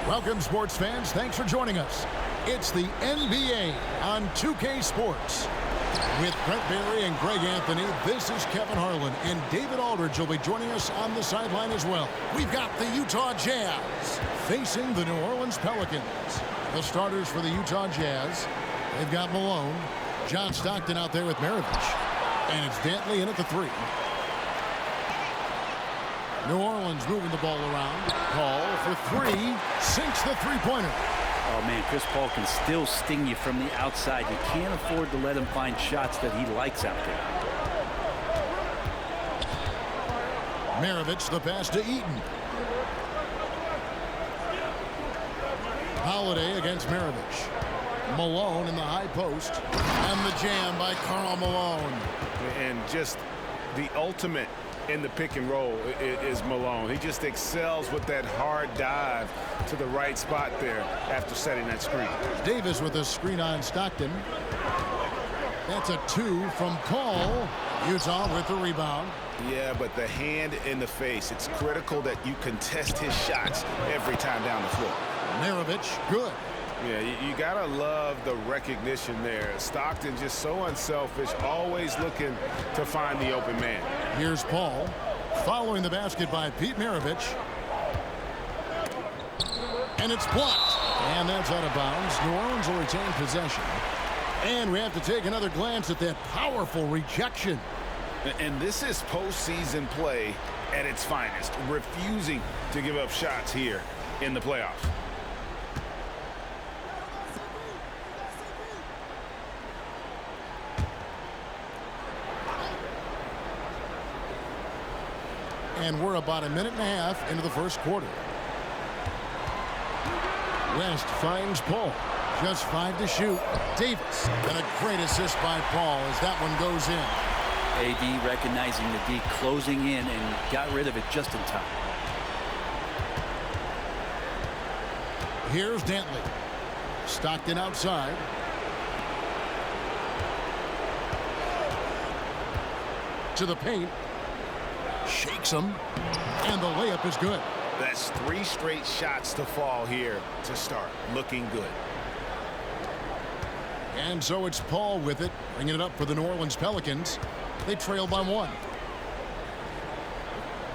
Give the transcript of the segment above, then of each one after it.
Welcome, sports fans. Thanks for joining us. It's the NBA on 2K Sports. With Brent Barry and Greg Anthony, this is Kevin Harlan, and David Aldridge will be joining us on the sideline as well. We've got the Utah Jazz facing the New Orleans Pelicans. The starters for the Utah Jazz, they've got Malone, John Stockton out there with Maravich, and it's Dantley in at the 3. New Orleans moving the ball around. Paul for 3, sinks the three-pointer. Oh, man, Chris Paul can still sting you from the outside. You can't afford to let him find shots that he likes out there. Maravich, the pass to Eaton. Holiday against Maravich. Malone in the high post. And the jam by Karl Malone. And just the ultimate in the pick and roll is Malone. He just excels with that hard dive to the right spot there after setting that screen. Davis with a screen on Stockton. That's a 2 from Paul. Utah with the rebound. Yeah, but the hand in the face. It's critical that you contest his shots every time down the floor. Maravich, good. Yeah, you gotta love the recognition there. Stockton just so unselfish, always looking to find the open man. Here's Paul, following the basket by Pete Maravich. And it's blocked. And that's out of bounds. New Orleans will retain possession. And we have to take another glance at that powerful rejection. And this is postseason play at its finest, refusing to give up shots here in the playoffs. And we're about a minute and a half into the first quarter. West finds Paul. Just 5 to shoot. Davis. And a great assist by Paul as that one goes in. AD recognizing the D, closing in, and got rid of it just in time. Here's Dantley. Stockton outside. To the paint. Shakes him, and the layup is good. That's 3 straight shots to fall here to start. Looking good. And so it's Paul with it, bringing it up for the New Orleans Pelicans. They trail by 1.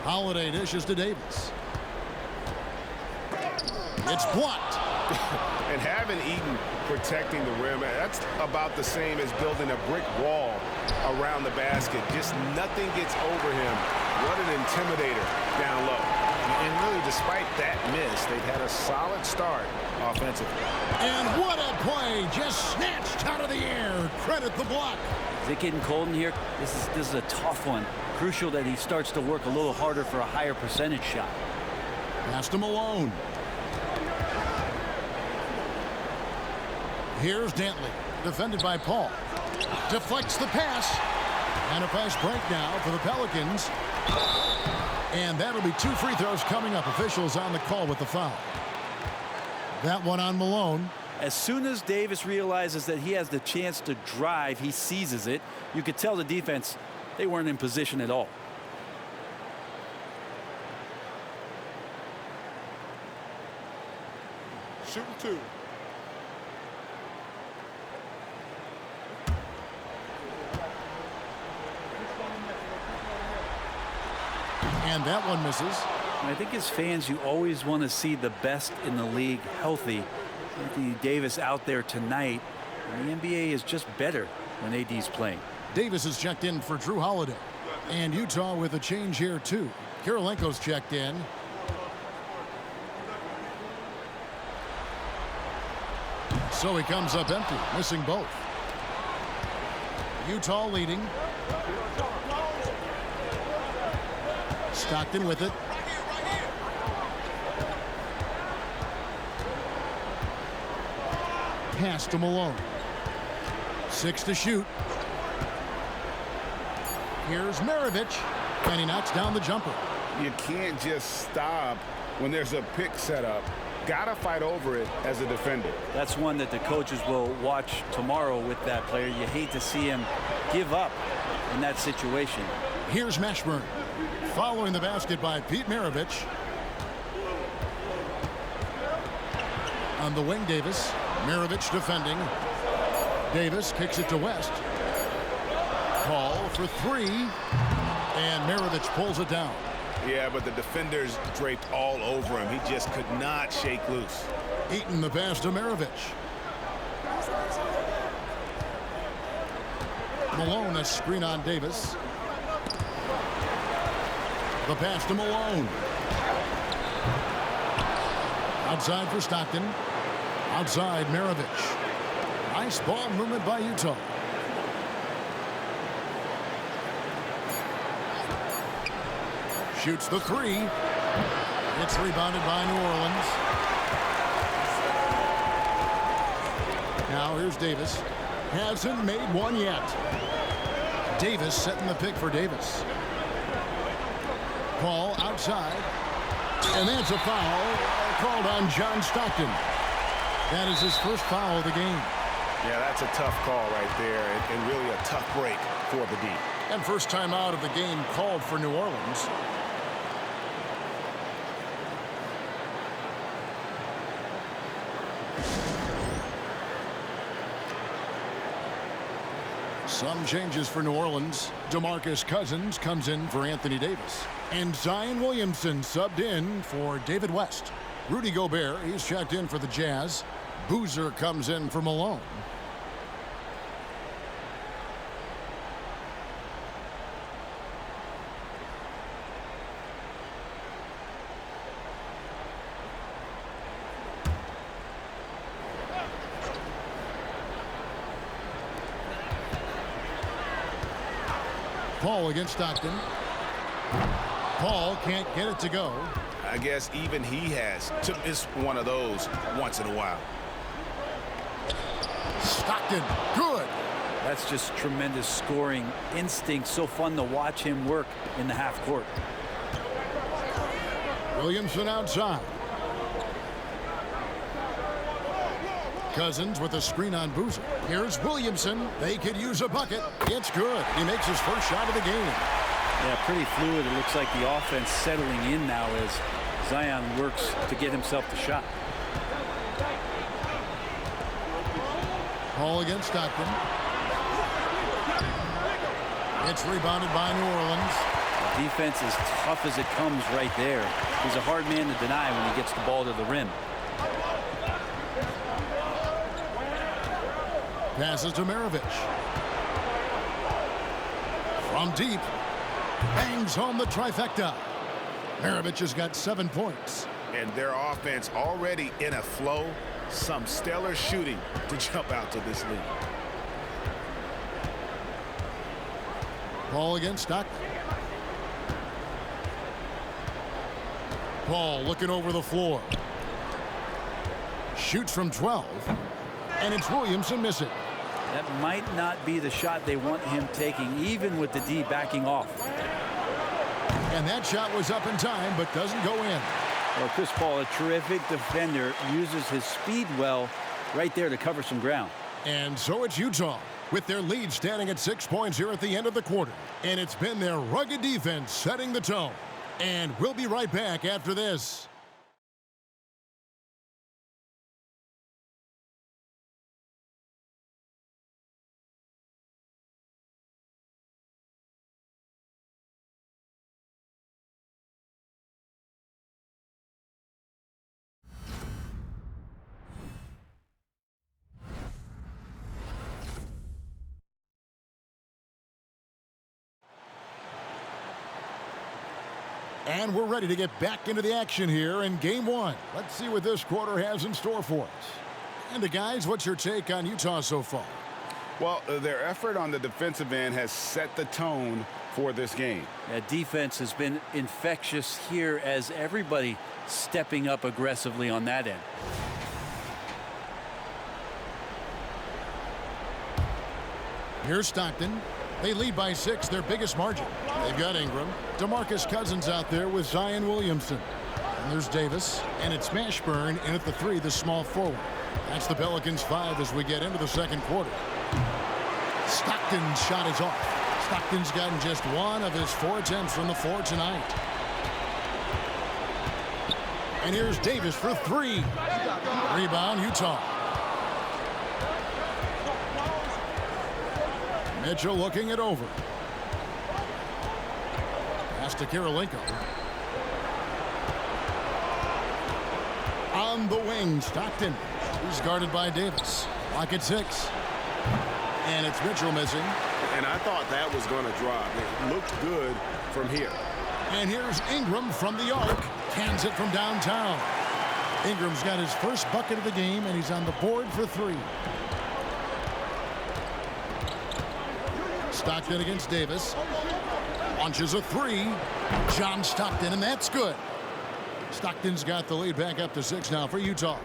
Holiday dishes to Davis. It's blocked. And having Eaton protecting the rim, that's about the same as building a brick wall around the basket. Just nothing gets over him. What an intimidator down low. And really, despite that miss, they've had a solid start offensively. And what a play, just snatched out of the air. Credit the block. Is it getting cold in here? This is a tough one. Crucial that he starts to work a little harder for a higher percentage shot. Pass to Malone. Here's Dantley, defended by Paul. Deflects the pass. And a fast break now for the Pelicans. And that'll be 2 free throws coming up. Officials on the call with the foul. That one on Malone. As soon as Davis realizes that he has the chance to drive, he seizes it. You could tell the defense, they weren't in position at all. Shooting 2. And that one misses. I think as fans, you always want to see the best in the league healthy. Anthony Davis out there tonight. And the NBA is just better when AD's playing. Davis is checked in for Drew Holiday. And Utah with a change here, too. Kirilenko's checked in. So he comes up empty, missing both. Utah leading. Stockton with it. Pass to Malone. 6 to shoot. Here's Maravich, and he knocks down the jumper. You can't just stop when there's a pick set up. Gotta fight over it as a defender. That's one that the coaches will watch tomorrow with that player. You hate to see him give up in that situation. Here's Mashburn, following the basket by Pete Maravich. On the wing, Davis. Maravich defending. Davis kicks it to West. Call for three. And Maravich pulls it down. Yeah, but the defenders draped all over him. He just could not shake loose. Eaton the pass to Maravich. Malone, a screen on Davis. The pass to Malone. Outside for Stockton. Outside, Maravich. Nice ball movement by Utah. Shoots the three. It's rebounded by New Orleans. Now here's Davis. Hasn't made one yet. Davis setting the pick for Davis. Ball outside. And that's a foul called on John Stockton. That is his first foul of the game. Yeah, that's a tough call right there, and really a tough break for the D. And first time out of the game called for New Orleans. Some changes for New Orleans. DeMarcus Cousins comes in for Anthony Davis. And Zion Williamson subbed in for David West. Rudy Gobert, he's checked in for the Jazz. Boozer comes in for Malone. Paul against Stockton. Paul can't get it to go. I guess even he has to miss one of those once in a while. Stockton, good. That's just tremendous scoring instinct. So fun to watch him work in the half court. Williamson outside. Cousins with a screen on Boozer. Here's Williamson. They could use a bucket. It's good. He makes his first shot of the game. Yeah, pretty fluid. It looks like the offense settling in now as Zion works to get himself the shot. Paul against Stockton. It's rebounded by New Orleans. The defense is tough as it comes right there. He's a hard man to deny when he gets the ball to the rim. Passes to Maravich. From deep. Bangs home the trifecta. Maravich has got 7 points. And their offense already in a flow. Some stellar shooting to jump out to this lead. Paul against Stockton. Paul looking over the floor. Shoots from 12. And it's Williamson missing. That might not be the shot they want him taking, even with the D backing off. And that shot was up in time, but doesn't go in. Well, Chris Paul, a terrific defender, uses his speed well right there to cover some ground. And so it's Utah, with their lead standing at 6 points here at the end of the quarter. And it's been their rugged defense setting the tone. And we'll be right back after this. And we're ready to get back into the action here in game one. Let's see what this quarter has in store for us. And guys, what's your take on Utah so far? Well, their effort on the defensive end has set the tone for this game. Yeah, defense has been infectious here as everybody stepping up aggressively on that end. Here's Stockton. They lead by 6, their biggest margin. They've got Ingram. DeMarcus Cousins out there with Zion Williamson. And there's Davis. And it's Mashburn in at the 3, the small forward. That's the Pelicans 5 as we get into the second quarter. Stockton's shot is off. Stockton's gotten just 1 of his 4 attempts from the floor tonight. And here's Davis for three. Rebound, Utah. Mitchell looking it over. Pass to Kirilenko. On the wing, Stockton. He's guarded by Davis. Lock at 6. And it's Mitchell missing. And I thought that was going to drop. It looked good from here. And here's Ingram from the arc. Cans it from downtown. Ingram's got his first bucket of the game, and he's on the board for 3. Stockton against Davis. Launches a 3. John Stockton, and that's good. Stockton's got the lead back up to 6 now for Utah.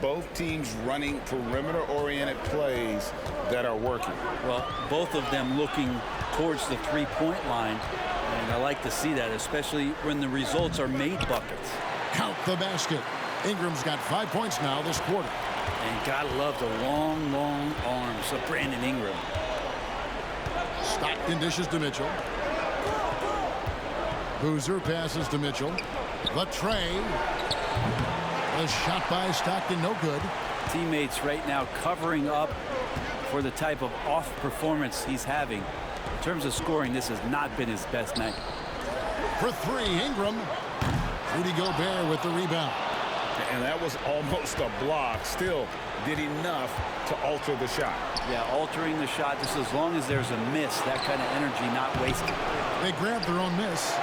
Both teams running perimeter-oriented plays that are working. Well, both of them looking towards the three-point line, and I like to see that, especially when the results are made buckets. Count the basket. Ingram's got 5 points now this quarter. And gotta love the long, long arms of Brandon Ingram. Stockton dishes to Mitchell. Boozer passes to Mitchell. The tray. A shot by Stockton, no good. Teammates right now covering up for the type of off performance he's having. In terms of scoring, this has not been his best night. For 3, Ingram. Rudy Gobert with the rebound. And that was almost a block. Still did enough to alter the shot. Yeah, altering the shot, just as long as there's a miss, that kind of energy not wasted. They grab their own miss.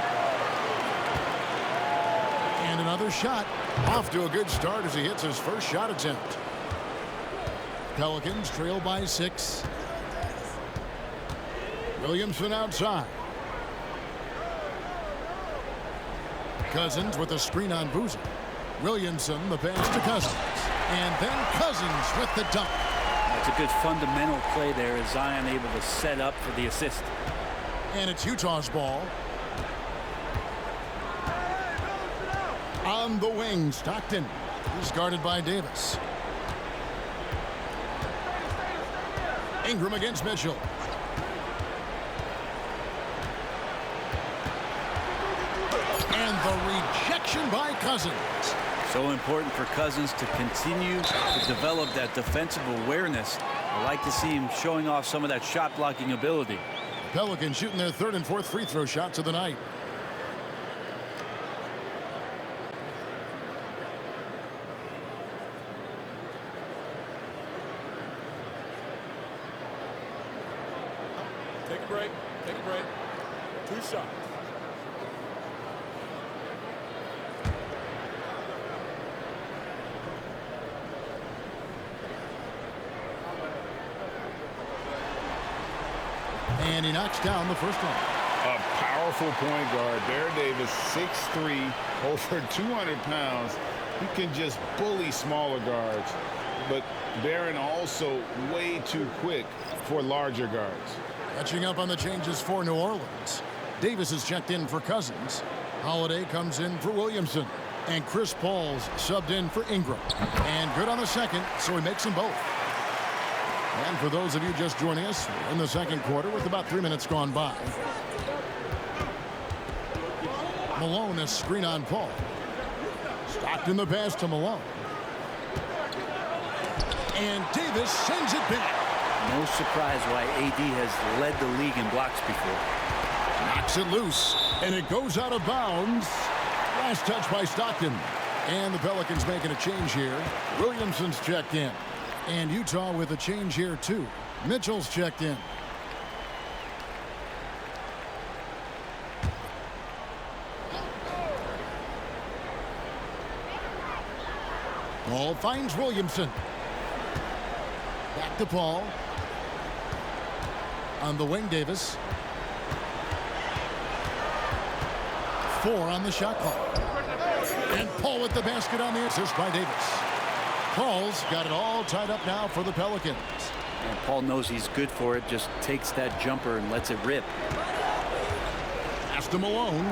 And another shot. Off to a good start as he hits his first shot attempt. Pelicans trail by 6. Williamson outside. Cousins with a screen on Boozer. Williamson, the pass to Cousins. And then Cousins with the dunk. That's a good fundamental play there as Zion able to set up for the assist. And it's Utah's ball. On the wing, Stockton. He's guarded by Davis. Ingram against Mitchell. And the rejection by Cousins. So important for Cousins to continue to develop that defensive awareness. I like to see him showing off some of that shot blocking ability. Pelicans shooting their 3rd and 4th free throw shots of the night. Take a break. Take a break. 2 shots. And he knocks down the first one. A powerful point guard. Bear Davis, 6'3", over 200 pounds. He can just bully smaller guards. But Barron also way too quick for larger guards. Catching up on the changes for New Orleans. Davis is checked in for Cousins. Holiday comes in for Williamson. And Chris Paul's subbed in for Ingram. And good on the second, so he makes them both. And for those of you just joining us, we're in the second quarter with about 3 minutes gone by. Malone is screen on Paul. Stockton the pass to Malone. And Davis sends it back. No surprise why AD has led the league in blocks before. Knocks it loose, and it goes out of bounds. Last touch by Stockton. And the Pelicans making a change here. Williamson's checked in. And Utah with a change here, too. Mitchell's checked in. Ball finds Williamson. Back to Paul. On the wing, Davis. 4 on the shot clock. And Paul with the basket on the assist by Davis. Paul's got it all tied up now for the Pelicans. And Paul knows he's good for it, just takes that jumper and lets it rip. Pass to Malone.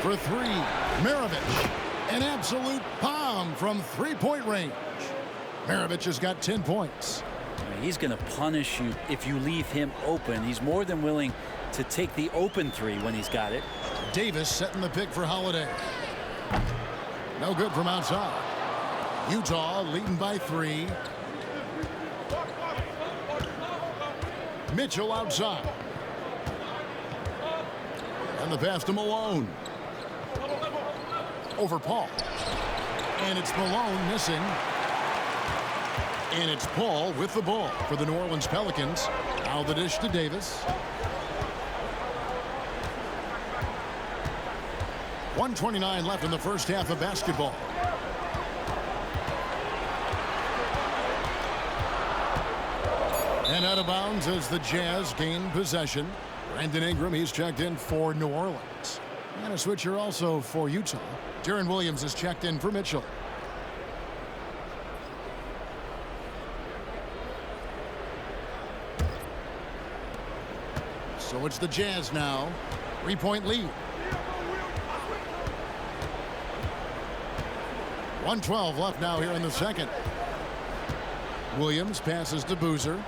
For 3, Maravich. An absolute bomb from 3-point range. Maravich has got 10 points. He's going to punish you if you leave him open. He's more than willing to take the open 3 when he's got it. Davis setting the pick for Holiday. No good from outside. Utah leading by 3. Mitchell outside. And the pass to Malone. Over Paul. And it's Malone missing. And it's Paul with the ball for the New Orleans Pelicans. Now the dish to Davis. 1:29 left in the first half of basketball. And out of bounds as the Jazz gain possession. Brandon Ingram, he's checked in for New Orleans. And a switcher also for Utah. Deron Williams is checked in for Mitchell. So it's the Jazz now. 3-point lead. 1:12 left now here in the second. Williams passes to Boozer.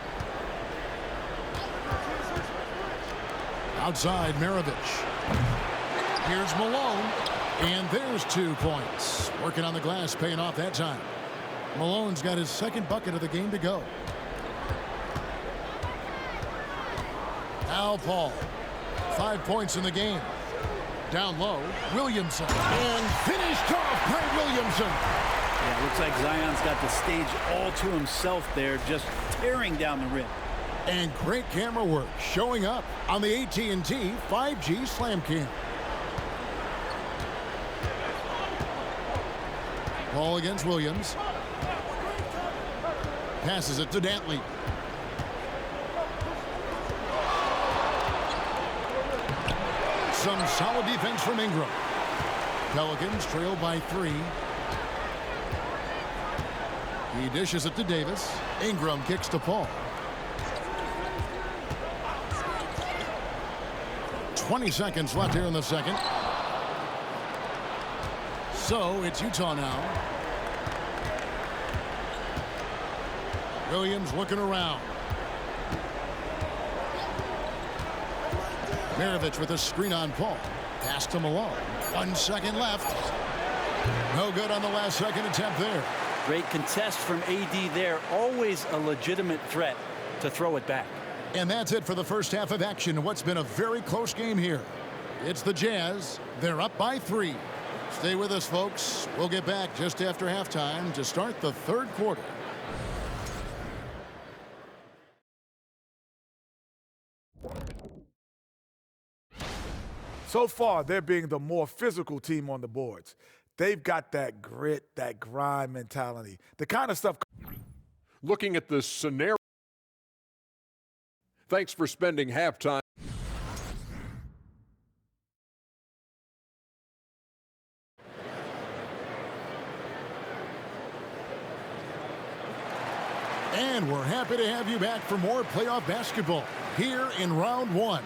Outside, Maravich. Here's Malone. And there's 2 points. Working on the glass, paying off that time. Malone's got his second bucket of the game to go. Al Paul. 5 points in the game. Down low, Williamson. And finished off by Williamson. Yeah, looks like Zion's got the stage all to himself there, just tearing down the rim. And great camera work showing up on the AT&T 5G Slam Cam. Ball against Williams. Passes it to Dantley. Some solid defense from Ingram. Pelicans trail by 3. He dishes it to Davis. Ingram kicks to Paul. 20 seconds left here in the second. So it's Utah now. Williams looking around. Maravich with a screen on Paul. Pass to Malone. 1 second left. No good on the last second attempt there. Great contest from AD there. Always a legitimate threat to throw it back. And that's it for the first half of action. What's been a very close game here. It's the Jazz. They're up by 3. Stay with us, folks. We'll get back just after halftime to start the third quarter. So far, they're being the more physical team on the boards. They've got that grit, that grind mentality, the kind of stuff. Looking at the scenario. Thanks for spending halftime. And we're happy to have you back for more playoff basketball here in round 1.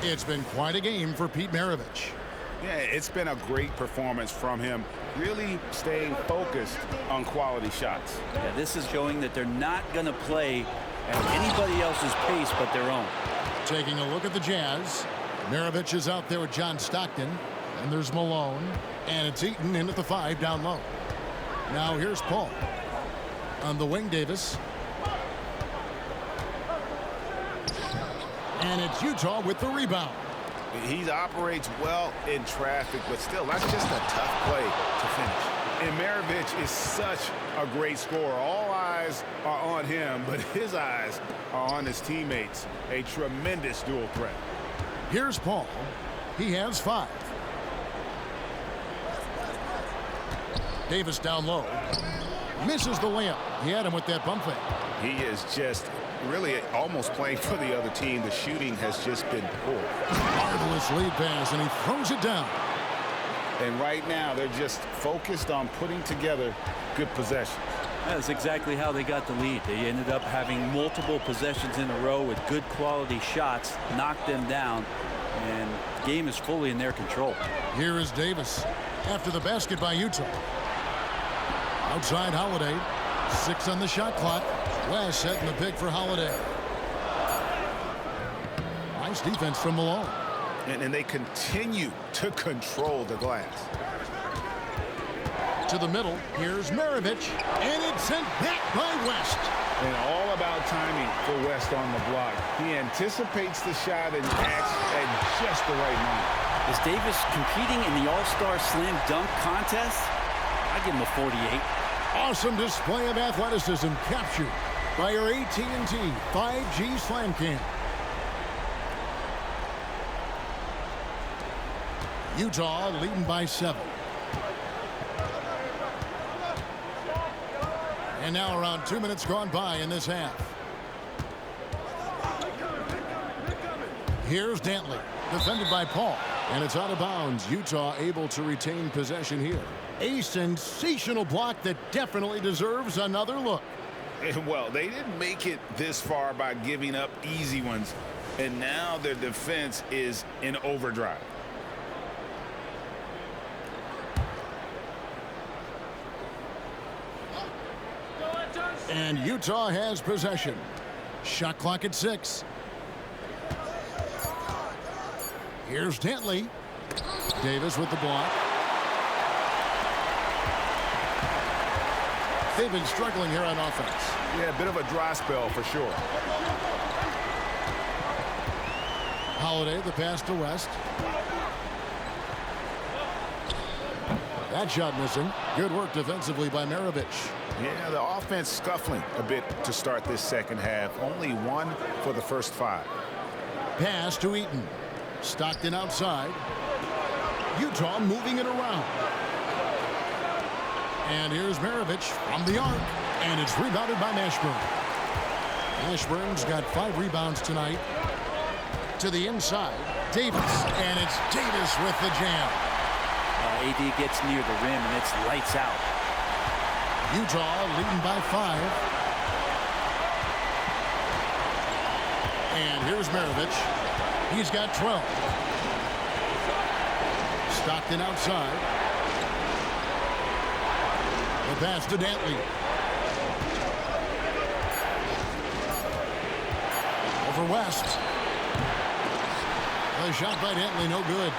It's been quite a game for Pete Maravich. Yeah, it's been a great performance from him, really staying focused on quality shots. Yeah, this is showing that they're not going to play at anybody else's pace but their own. Taking a look at the Jazz. Maravich is out there with John Stockton. And there's Malone. And it's Eaton in at the 5 down low. Now here's Paul. On the wing, Davis. And it's Utah with the rebound. He operates well in traffic, but still, that's just a tough play to finish. And Maravich is such a great scorer. All eyes are on him, but his eyes are on his teammates. A tremendous dual threat. Here's Paul. He has 5. Davis down low. Misses the layup. He had him with that bump fake. He is just really almost playing for the other team. The shooting has just been poor. Marvelous lead pass, and he throws it down. And right now, they're just focused on putting together good possessions. That's exactly how they got the lead. They ended up having multiple possessions in a row with good quality shots, knocked them down, and the game is fully in their control. Here is Davis after the basket by Utah. Outside Holiday. 6 on the shot clock. West setting the pick for Holiday. Nice defense from Malone. And they continue to control the glass. To the middle, here's Maravich, and it's sent back by West. And all about timing for West on the block. He anticipates the shot and acts at just the right moment. Is Davis competing in the All-Star Slam Dunk Contest? I give him a 48. Awesome display of athleticism captured by our AT&T 5G Slam Cam. Utah leading by 7. And now around 2 minutes gone by in this half. Here's Dantley, defended by Paul. And it's out of bounds. Utah able to retain possession here. A sensational block that definitely deserves another look. And well, they didn't make it this far by giving up easy ones. And now their defense is in overdrive. And Utah has possession. Shot clock at 6. Here's Dantley. Davis with the block. They've been struggling here on offense. Yeah, a bit of a dry spell for sure. Holiday, the pass to West. That shot missing. Good work defensively by Maravich. Yeah, the offense scuffling a bit to start this second half. Only 1 for the first 5. Pass to Eaton. Stockton outside. Utah moving it around. And here's Maravich from the arc. And it's rebounded by Mashburn. Mashburn's got 5 rebounds tonight. To the inside. Davis. And it's Davis with the jam. AD gets near the rim, and it's lights out. Utah leading by 5. And here's Maravich. He's got 12. Stockton outside. The pass to Dantley. Over West. The shot by Dantley, no good.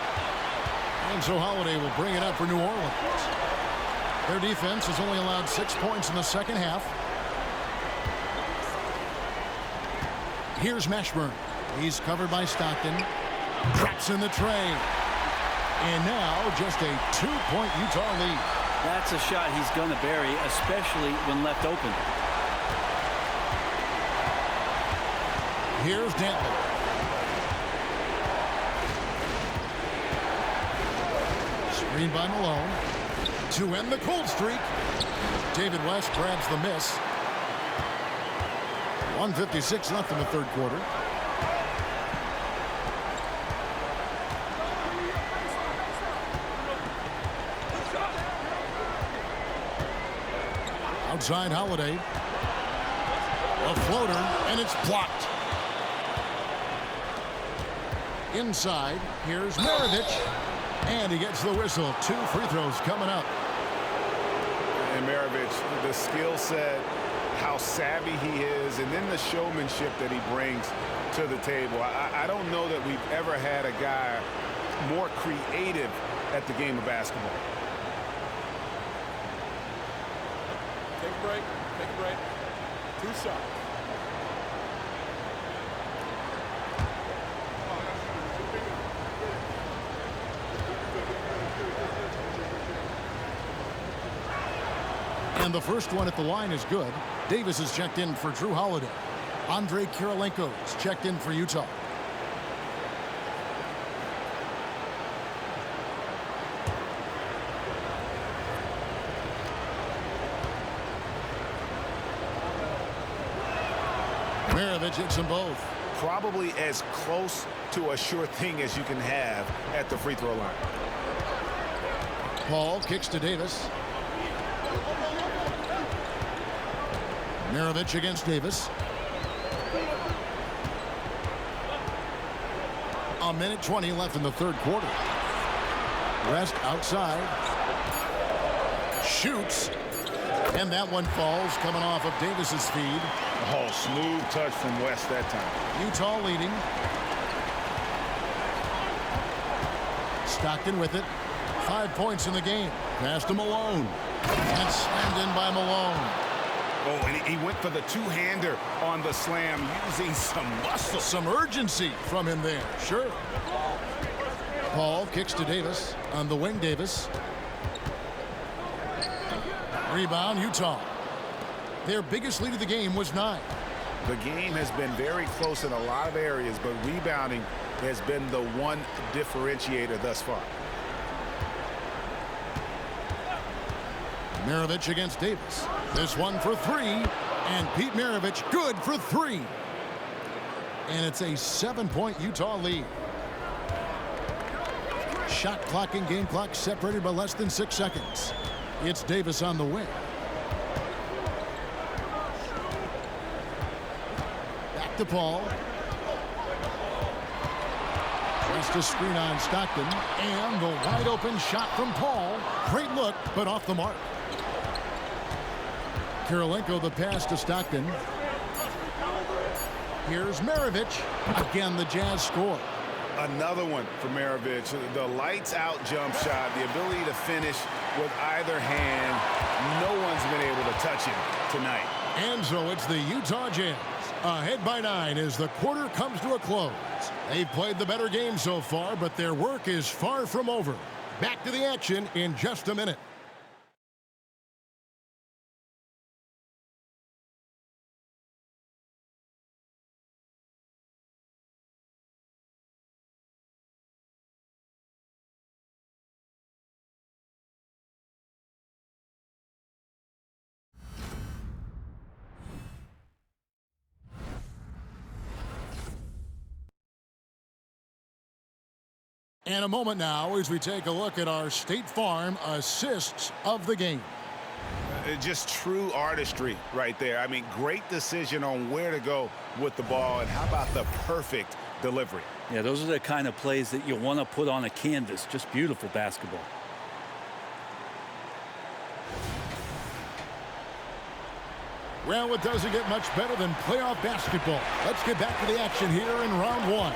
And so Holiday will bring it up for New Orleans. Their defense has only allowed 6 points in the second half. Here's Mashburn. He's covered by Stockton. Traps in the tray. And now just a 2-point Utah lead. That's a shot he's going to bury, especially when left open. Here's Dantley. Screen by Malone. To end the cold streak. David West grabs the miss. 1:56 left in the third quarter. Outside Holiday. A floater, and it's blocked. Inside, here's Maravich. And he gets the whistle. 2 free throws coming up. And Maravich, the skill set, how savvy he is, and then the showmanship that he brings to the table. I don't know that we've ever had a guy more creative at the game of basketball. Take a break. Take a break. 2 shots. And the first one at the line is good. Davis is checked in for Drew Holiday. Andre Kirilenko is checked in for Utah. Maravich hits them both. Probably as close to a sure thing as you can have at the free throw line. Paul kicks to Davis. Maravich against Davis. A minute 20 left in the third quarter. West outside. Shoots. And that one falls coming off of Davis's feed. Oh, smooth touch from West that time. Utah leading. Stockton with it. 5 points in the game. Pass to Malone. And slammed in by Malone. Oh, and he went for the two-hander on the slam, using some muscle. Some urgency from him there. Sure. Paul kicks to Davis. On the wing, Davis. Rebound, Utah. Their biggest lead of the game was 9. The game has been very close in a lot of areas, but rebounding has been the one differentiator thus far. Maravich against Davis. This one for 3. And Pete Maravich good for 3. And it's a 7-point Utah lead. Shot clock and game clock separated by less than 6 seconds. It's Davis on the wing. Back to Paul. Just a screen on Stockton. And the wide open shot from Paul. Great look, but off the mark. Kirilenko the pass to Stockton. Here's Maravich. Again, the Jazz score. Another one for Maravich. The lights-out jump shot, the ability to finish with either hand. No one's been able to touch him tonight. And so it's the Utah Jazz ahead by 9 as the quarter comes to a close. They've played the better game so far, but their work is far from over. Back to the action in just a minute. And a moment now as we take a look at our State Farm assists of the game. Just true artistry right there. I mean, great decision on where to go with the ball, and how about the perfect delivery? Yeah, those are the kind of plays that you want to put on a canvas. Just beautiful basketball. Well, it doesn't get much better than playoff basketball. Let's get back to the action here in round 1.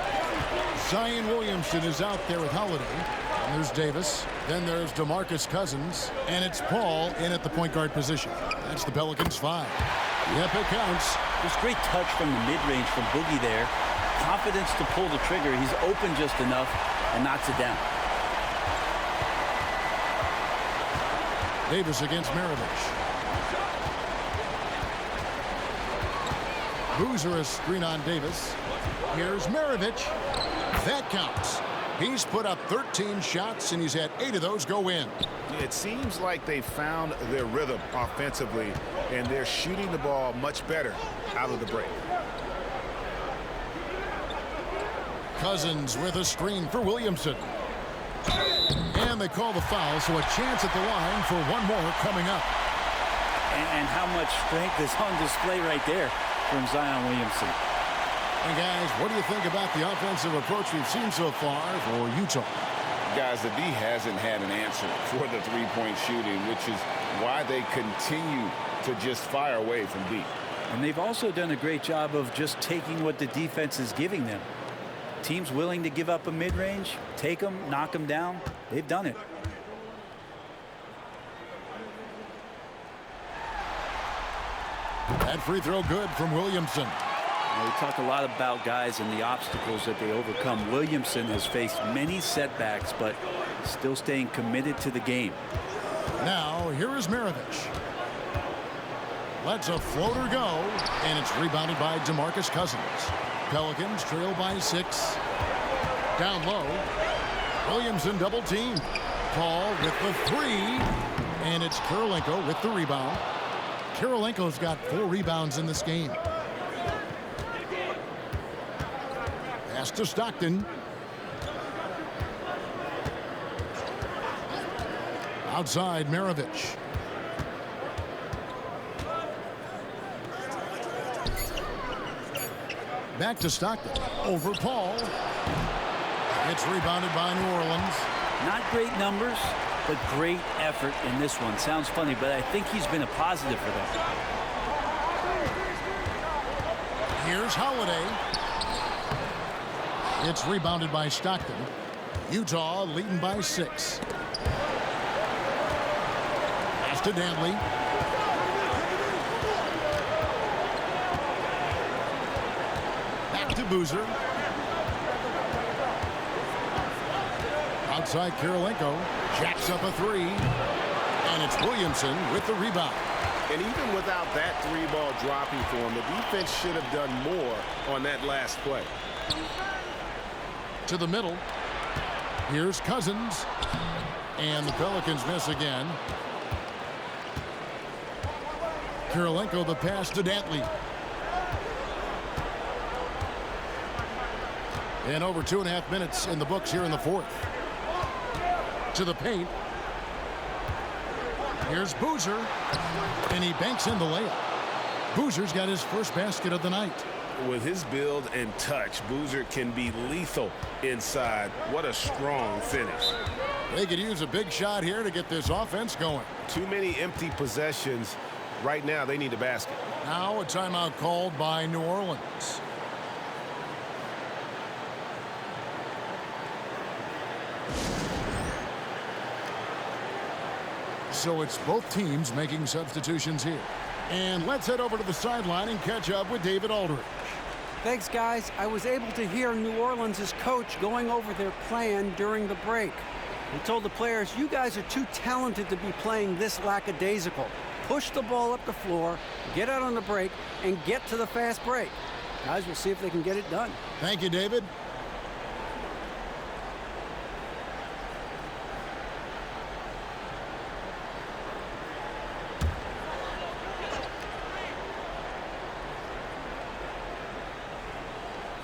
Zion Williamson is out there with Holiday. And there's Davis. Then there's DeMarcus Cousins. And it's Paul in at the point guard position. That's the Pelicans 5. Yep, it counts. Just great touch from the mid-range from Boogie there. Confidence to pull the trigger. He's open just enough and knocks it down. Davis against Maravich. Boozer a screen on Davis. Here's Maravich. That counts. He's put up 13 shots, and he's had 8 of those go in. It seems like they found their rhythm offensively, and they're shooting the ball much better out of the break. Cousins with a screen for Williamson. And they call the foul, so a chance at the line for one more coming up. And how much strength is on display right there from Zion Williamson. And guys, what do you think about the offensive approach we've seen so far for Utah? Guys, the D hasn't had an answer for the three-point shooting, which is why they continue to just fire away from deep. And they've also done a great job of just taking what the defense is giving them. Teams willing to give up a mid-range, take them, knock them down. They've done it. That free throw good from Williamson. We talk a lot about guys and the obstacles that they overcome. Williamson has faced many setbacks, but still staying committed to the game. Now, here is Maravich. Lets a floater go, and it's rebounded by DeMarcus Cousins. Pelicans trail by 6. Down low. Williamson double team. Paul with the 3. And it's Kirilenko with the rebound. Kirilenko's got 4 rebounds in this game. Pass to Stockton. Outside, Maravich. Back to Stockton. Over Paul. It's rebounded by New Orleans. Not great numbers, but great effort in this one. Sounds funny, but I think he's been a positive for them. Here's Holiday. It's rebounded by Stockton. Utah leading by 6. Pass to Dantley. Back to Boozer. Outside Kirilenko. Jacks up a 3. And it's Williamson with the rebound. And even without that 3-ball dropping for him, the defense should have done more on that last play. To the middle. Here's Cousins. And the Pelicans miss again. Kirilenko the pass to Dantley. And over 2.5 minutes in the books here in the fourth. To the paint. Here's Boozer. And he banks in the layup. Boozer's got his first basket of the night. With his build and touch, Boozer can be lethal inside. What a strong finish. They could use a big shot here to get this offense going. Too many empty possessions. Right now, they need a basket. Now a timeout called by New Orleans. So it's both teams making substitutions here. And let's head over to the sideline and catch up with David Aldridge. Thanks, guys. I was able to hear New Orleans' coach going over their plan during the break. He told the players, you guys are too talented to be playing this lackadaisical. Push the ball up the floor, get out on the break, and get to the fast break. Guys, we'll see if they can get it done. Thank you, David.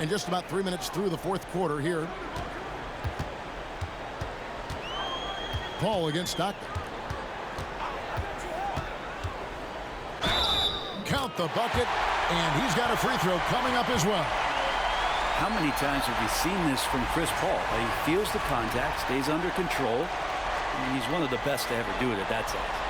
And just about 3 minutes through the fourth quarter here. Paul against Stockton. Count the bucket, and he's got a free throw coming up as well. How many times have we seen this from Chris Paul? He feels the contact, stays under control, and he's one of the best to ever do it at that size.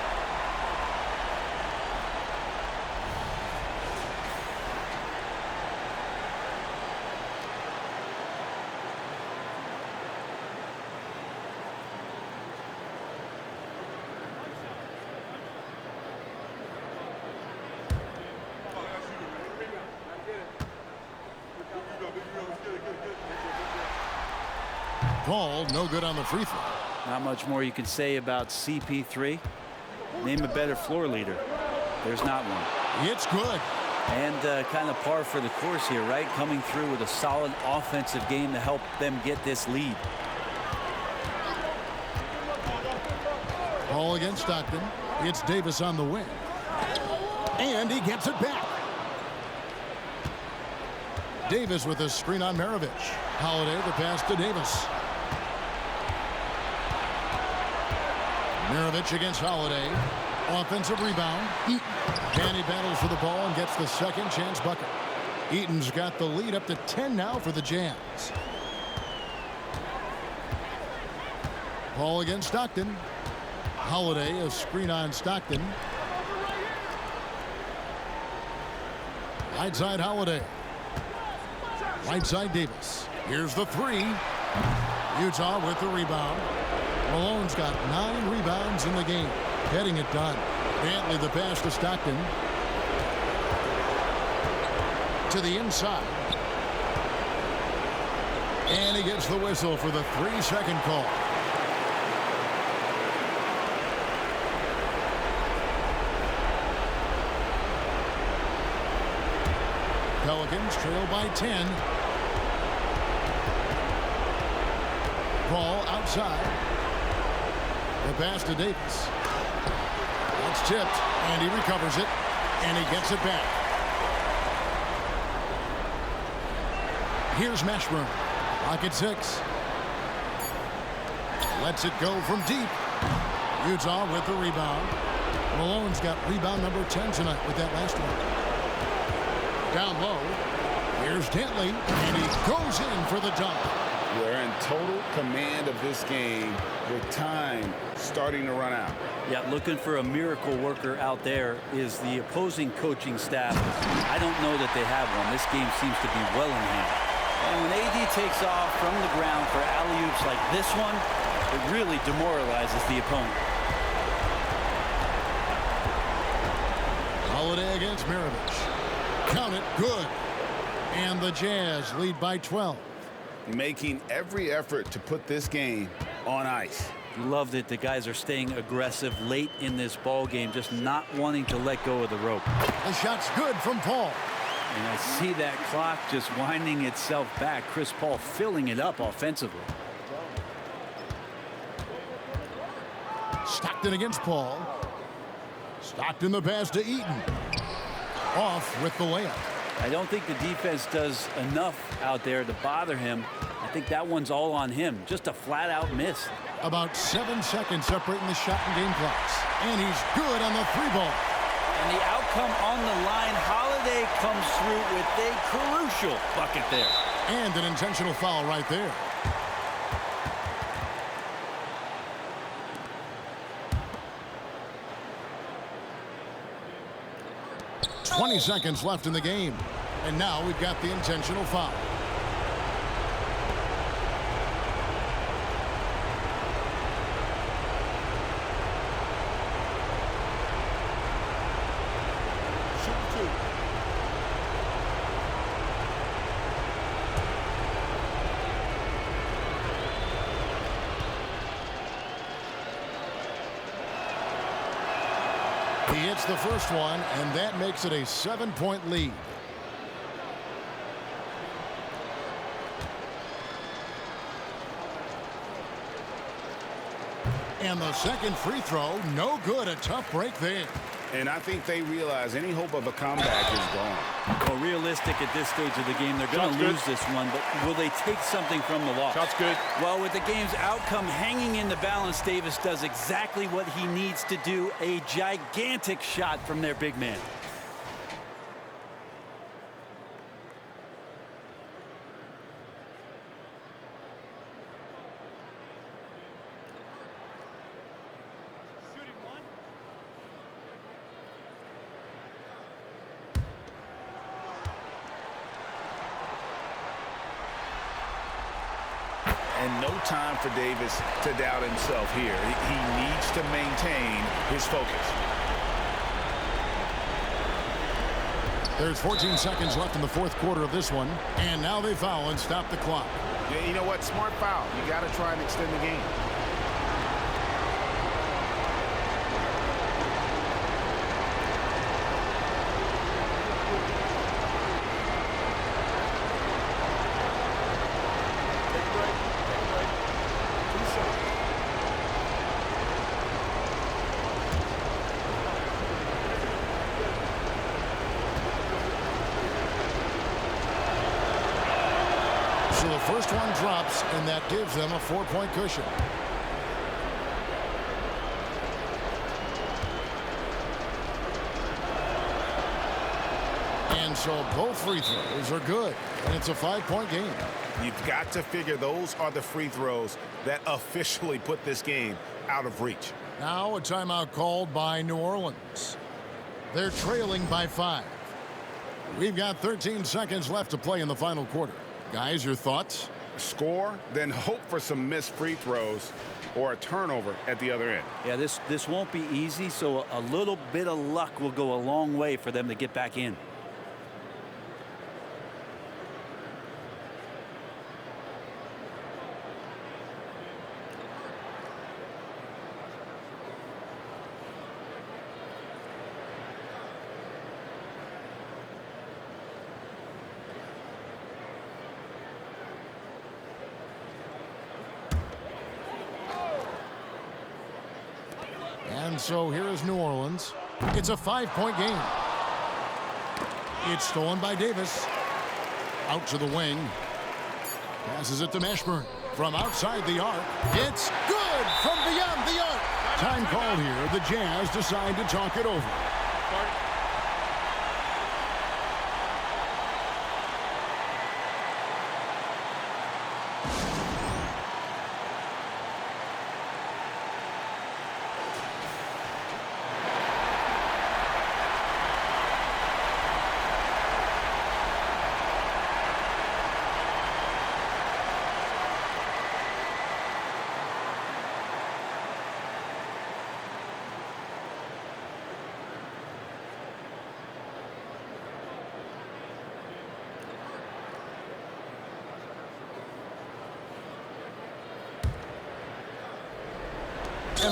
Paul, no good on the free throw. Not much more you can say about CP3. Name a better floor leader. There's not one. It's good. And kind of par for the course here, right? Coming through with a solid offensive game to help them get this lead. Paul against Stockton. It's Davis on the wing. And he gets it back. Davis with a screen on Maravich. Holiday the pass to Davis. Maravich against Holiday. Offensive rebound. Danny battles for the ball and gets the second chance bucket. Eaton's got the lead up to 10 now for the Jazz. Paul against Stockton. Holiday, a screen on Stockton. Right side Holiday. Right side Davis. Here's the three. Utah with the rebound. Malone's got 9 rebounds in the game. Getting it done. Dantley the pass to Stockton. To the inside. And he gets the whistle for the 3-second call. Pelicans trail by 10. Ball outside. The pass to Davis. That's tipped, and he recovers it, and he gets it back. Here's Mashburn. Lock at 6. Lets it go from deep. Utah with the rebound. Malone's got rebound number 10 tonight with that last one. Down low. Here's Dantley, and he goes in for the dunk. They're in total command of this game with time starting to run out. Yeah, looking for a miracle worker out there is the opposing coaching staff. I don't know that they have one. This game seems to be well in hand. And when AD takes off from the ground for alley-oops like this one, it really demoralizes the opponent. Holiday against Mirovich. Count it, good. And the Jazz lead by 12. Making every effort to put this game on ice. Loved it. The guys are staying aggressive late in this ball game, just not wanting to let go of the rope. The shot's good from Paul. And I see that clock just winding itself back. Chris Paul filling it up offensively. Stockton against Paul. Stockton the pass to Eaton. Off with the layup. I don't think the defense does enough out there to bother him. I think that one's all on him. Just a flat-out miss. About 7 seconds separating the shot and game clocks. And he's good on the 3-ball. And the outcome on the line, Holiday comes through with a crucial bucket there. And an intentional foul right there. .20 seconds left in the game. And now we've got the intentional foul. He hits the first one, and that makes it a 7-point lead. And the second free throw, no good. A tough break there. And I think they realize any hope of a comeback is gone. Well, realistic at this stage of the game, they're going to lose this one, but will they take something from the loss? Shot's good. Well, with the game's outcome hanging in the balance, Davis does exactly what he needs to do, a gigantic shot from their big man. And no time for Davis to doubt himself here. He needs to maintain his focus. There's 14 seconds left in the fourth quarter of this one. And now they foul and stop the clock. Yeah, you know what? Smart foul. You got to try and extend the game. So the first one drops, and that gives them a 4-point cushion. And so both free throws are good, and it's a 5-point game. You've got to figure those are the free throws that officially put this game out of reach. Now a timeout called by New Orleans. They're trailing by 5. We've got 13 seconds left to play in the final quarter. Guys, your thoughts? Score, then hope for some missed free throws or a turnover at the other end. Yeah, this won't be easy, so a little bit of luck will go a long way for them to get back in. And so here is New Orleans. It's a 5-point game. It's stolen by Davis. Out to the wing. Passes it to Mashburn. From outside the arc. It's good from beyond the arc. Time called here. The Jazz decide to talk it over.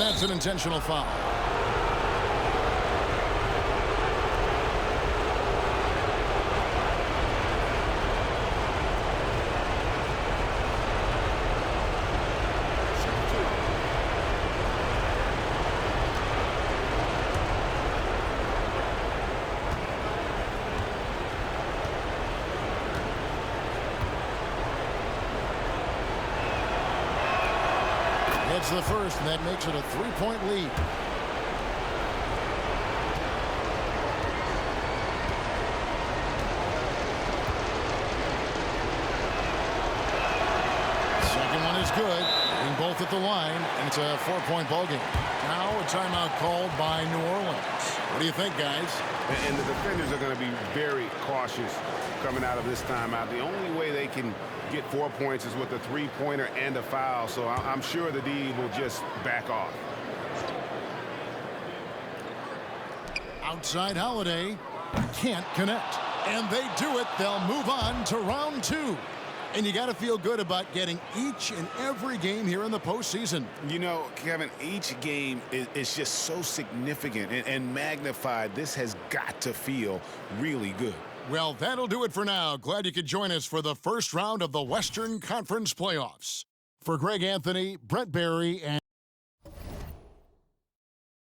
That's an intentional foul. It's the first, and that makes it a 3-point lead. Second one is good. Being both at the line, and it's a 4-point ball game. Now a timeout called by New Orleans. What do you think, guys? And the defenders are going to be very cautious coming out of this timeout. The only way they can get 4 points is with a three-pointer and a foul, so I'm sure the D will just back off. Outside Holiday can't connect, and they do it. They'll move on to round 2. And you got to feel good about getting each and every game here in the postseason. You know, Kevin, each game is just so significant and magnified. This has got to feel really good. Well, that'll do it for now. Glad you could join us for the first round of the Western Conference playoffs. For Greg Anthony, Brent Barry, and